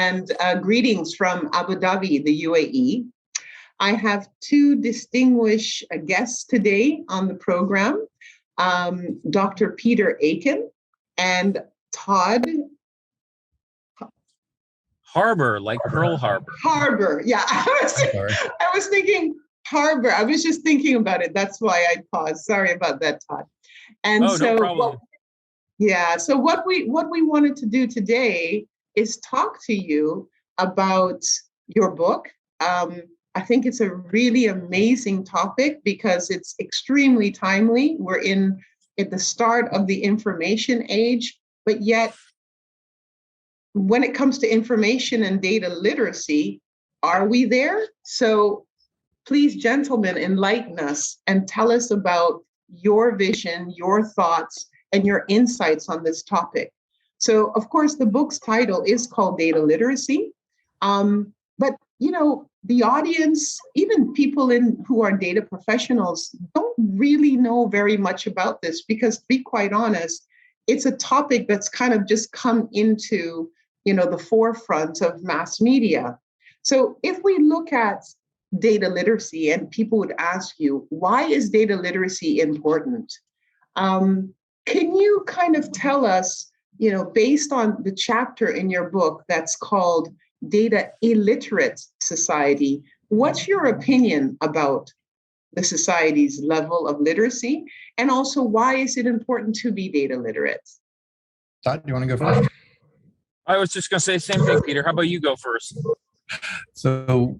and greetings from Abu Dhabi, the UAE. I have two distinguished guests today on the program, Dr. Peter Aiken and Todd Harbour, like Pearl Harbor. Harbour, yeah. I was thinking Harbour. I was just thinking about it. That's why I paused. Sorry about that, Todd. And no problem. So what we wanted to do today is talk to you about your book. I think it's a really amazing topic because it's extremely timely. We're at the start of the information age, but yet when it comes to information and data literacy, are we there? So please, gentlemen, enlighten us and tell us about your vision, your thoughts, and your insights on this topic. So, of course, the book's title is called Data Literacy. But, the audience, even people who are data professionals, don't really know very much about this because, to be quite honest, it's a topic that's kind of just come into, the forefront of mass media. So if we look at data literacy and people would ask you, why is data literacy important? Can you kind of tell us, based on the chapter in your book that's called Data Illiterate Society, what's your opinion about the society's level of literacy? And also, why is it important to be data literate? Todd, do you want to go first? I was just going to say the same thing, Peter. How about you go first? So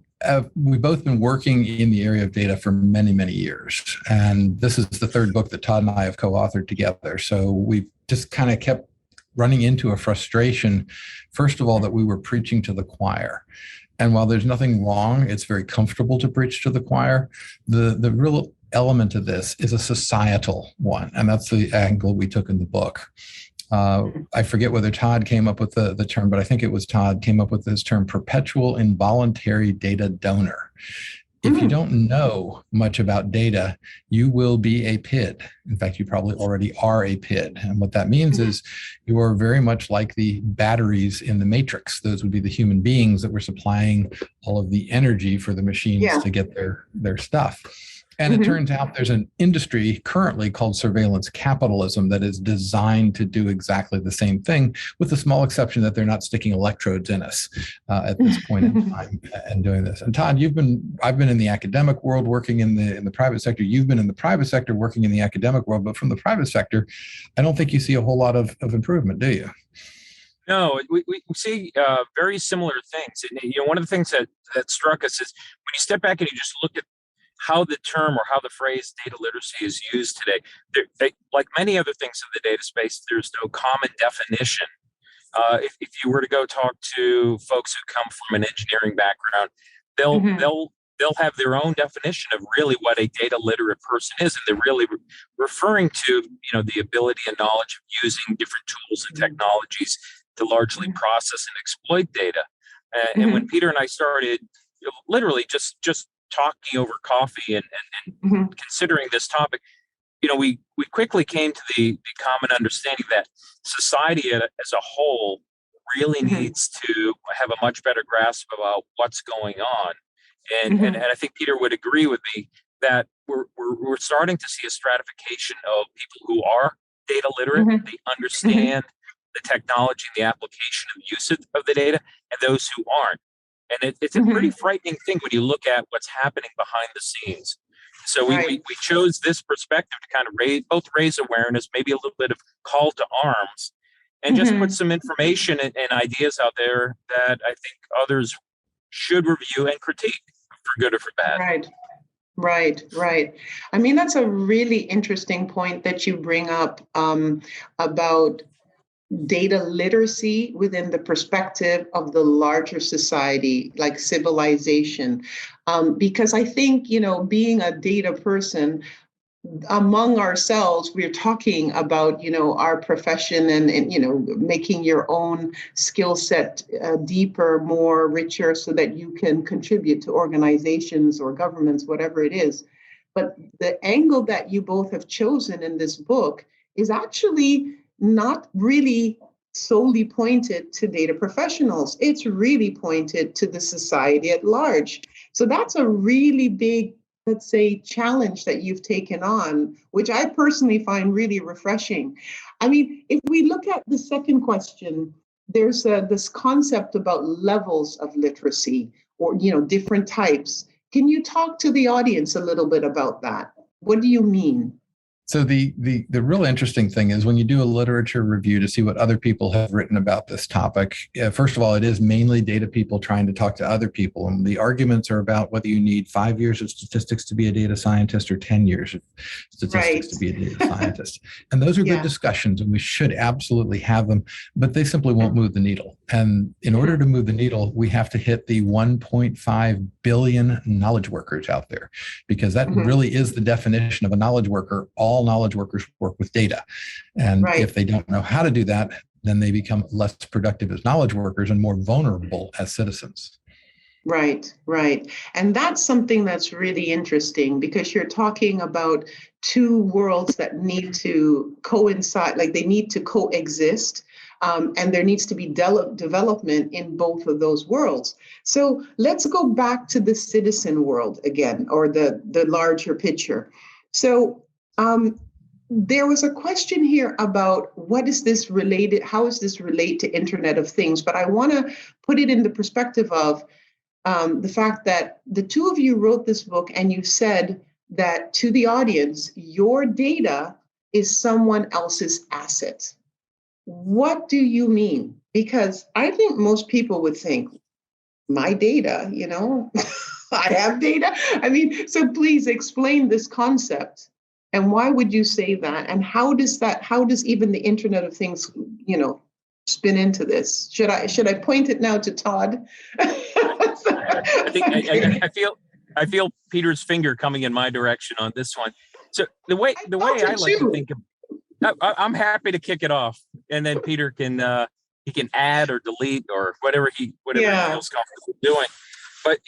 we've both been working in the area of data for many, many years. And this is the third book that Todd and I have co-authored together. So we've just kind of kept running into a frustration, first of all, that we were preaching to the choir. And while there's nothing wrong, it's very comfortable to preach to the choir. The real element of this is a societal one. And that's the angle we took in the book. I forget whether Todd came up with the term, but I think it was Todd came up with this term, perpetual involuntary data donor. If you don't know much about data, you will be a PID. In fact, you probably already are a PID. And what that means is you are very much like the batteries in the matrix. Those would be the human beings that were supplying all of the energy for the machines to get their stuff. And it turns out there's an industry currently called surveillance capitalism that is designed to do exactly the same thing, with the small exception that they're not sticking electrodes in us at this point in time and doing this. And Todd, I've been in the academic world working in the private sector. You've been in the private sector working in the academic world, but from the private sector, I don't think you see a whole lot of improvement, do you? No, we see very similar things. And, one of the things that struck us is when you step back and you just look at how the term or how the phrase data literacy is used today. Like many other things in the data space, there's no common definition. If you were to go talk to folks who come from an engineering background, they'll have their own definition of really what a data literate person is, and they're really referring to the ability and knowledge of using different tools and technologies to largely process and exploit data. And when Peter and I started, literally just talking over coffee and considering this topic, we quickly came to the common understanding that society as a whole really needs to have a much better grasp about what's going on. And I think Peter would agree with me that we're starting to see a stratification of people who are data literate, they understand the technology and the application and use of the data, and those who aren't. And it's a pretty frightening thing when you look at what's happening behind the scenes. So we chose this perspective to kind of raise awareness, maybe a little bit of call to arms, and just put some information and ideas out there that I think others should review and critique, for good or for bad. Right. I mean, that's a really interesting point that you bring up about data literacy within the perspective of the larger society, like civilization. Because I think, being a data person, among ourselves, we're talking about, our profession and making your own skill set deeper, more richer, so that you can contribute to organizations or governments, whatever it is. But the angle that you both have chosen in this book is actually not really solely pointed to data professionals. It's really pointed to the society at large. So that's a really big, let's say, challenge that you've taken on, which I personally find really refreshing. I mean, if we look at the second question, there's this concept about levels of literacy, or, different types. Can you talk to the audience a little bit about that? What do you mean? So the real interesting thing is when you do a literature review to see what other people have written about this topic, first of all, it is mainly data people trying to talk to other people. And the arguments are about whether you need 5 years of statistics to be a data scientist or 10 years of statistics to be a data scientist. And those are good discussions, and we should absolutely have them, but they simply won't move the needle. And in order to move the needle, we have to hit the 1.5 billion knowledge workers out there, because that really is the definition of a knowledge worker. All knowledge workers work with data. And if they don't know how to do that, then they become less productive as knowledge workers and more vulnerable as citizens. Right. And that's something that's really interesting, because you're talking about two worlds that need to coincide, like they need to coexist. And there needs to be development in both of those worlds. So let's go back to the citizen world again, or the larger picture. So there was a question here about how is this related to Internet of Things? But I want to put it in the perspective of the fact that the two of you wrote this book, and you said that to the audience, your data is someone else's asset. What do you mean? Because I think most people would think, my data, I have data. I mean, so please explain this concept. And why would you say that? And how does even the Internet of Things, spin into this? Should I point it now to Todd? I think I feel Peter's finger coming in my direction on this one. So the way I like to think of, I'm happy to kick it off, and then Peter can he can add or delete or whatever he feels comfortable doing. But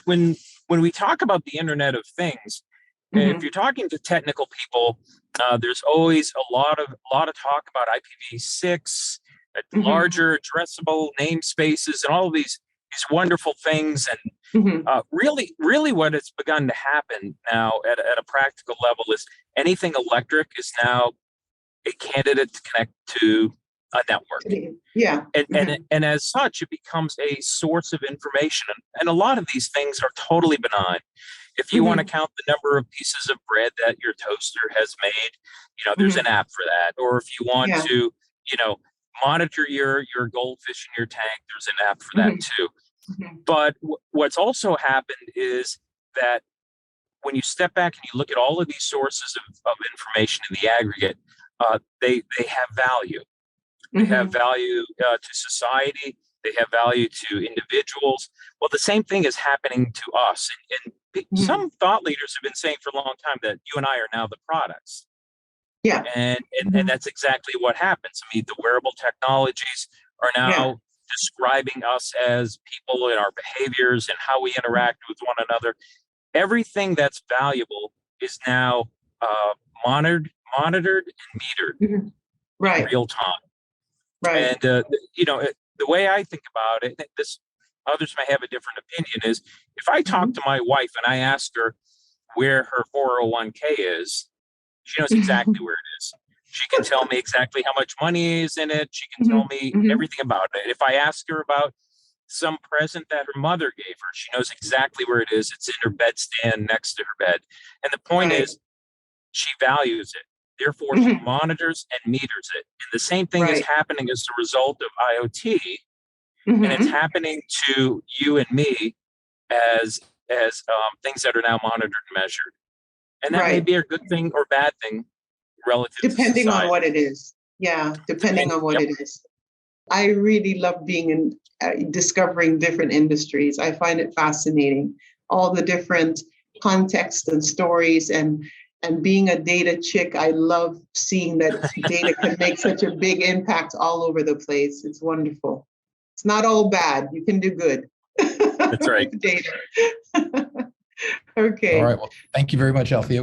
when we talk about the Internet of Things, if you're talking to technical people, there's always a lot of talk about IPv6, larger addressable namespaces, and all of these wonderful things. And really what has begun to happen now at a practical level is anything electric is now a candidate to connect to a network. Yeah. And as such, it becomes a source of information. And a lot of these things are totally benign. If you want to count the number of pieces of bread that your toaster has made, there's an app for that. Or if you want to, monitor your goldfish in your tank, there's an app for that too. But what's also happened is that when you step back and you look at all of these sources of information in the aggregate, they have value. They have value to society. They have value to individuals. Well, the same thing is happening to us. And some thought leaders have been saying for a long time that you and I are now the products. Yeah. And that's exactly what happens. I mean, the wearable technologies are now describing us as people and our behaviors and how we interact with one another. Everything that's valuable is now monitored and metered in real time. Right. And the way I think about it, others may have a different opinion, is if I talk to my wife and I ask her where her 401k is, she knows exactly where it is. She can tell me exactly how much money is in it. She can tell me everything about it. If I ask her about some present that her mother gave her, she knows exactly where it is. It's in her bedstand next to her bed. And the point is, she values it. Therefore, she monitors and meters it. And the same thing is happening as a result of IoT. And it's happening to you and me as things that are now monitored and measured. And that may be a good thing or bad thing relative depending to society. on what it is. Yeah, depending on what it is. I really love being in discovering different industries. I find it fascinating, all the different contexts and stories, and being a data chick, I love seeing that data can make such a big impact all over the place. It's wonderful. It's not all bad. You can do good. That's right. Data. Okay. All right. Well, thank you very much, Althea.